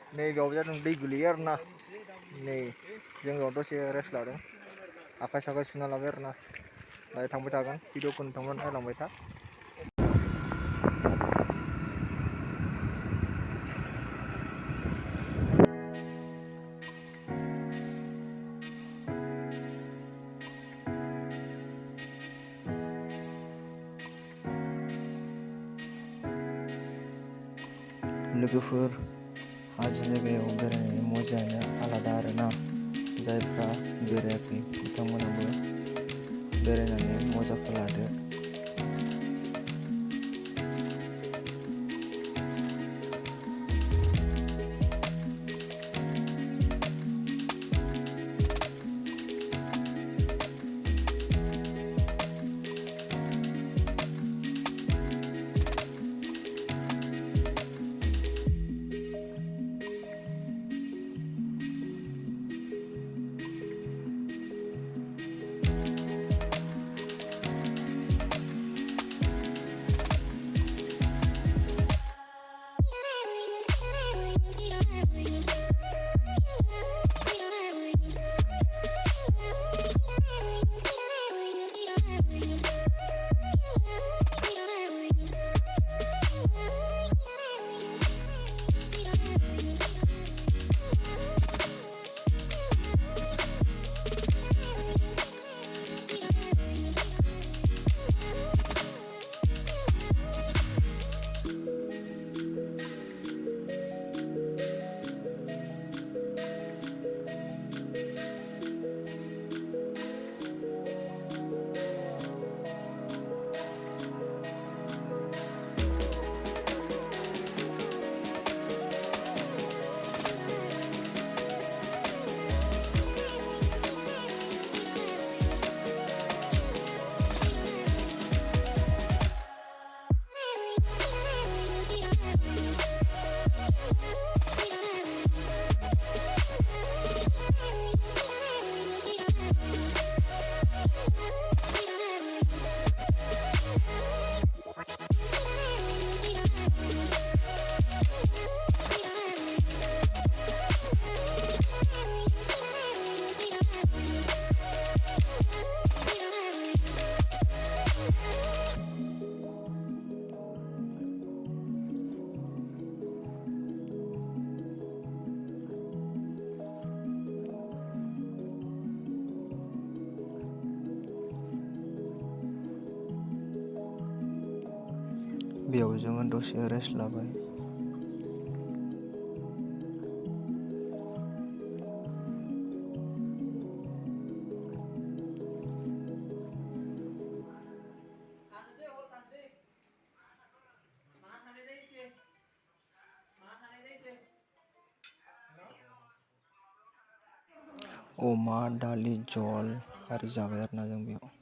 नै बेयाव जादों दै गोलैयो आरोना नै जों बेयाव दसे रेस्ट लादों आखाइ साखाइ सुना लाबाय आरोना दायो थांबाय थागोन भिडिअखौ नोंथांमोन नायलांबाय था लोगोफोर हाजो जायगायाव बेरायनायनि मजायानो आलादा आरोना जायफ्रा बेरायाखै बिथांमोनाबो बेरायनानै मजाखौ लादो। बेयाव जोङो दसे रेस्ट लाबाय। अमा दालि जल आरि जाबाय आरोना जों बेयाव।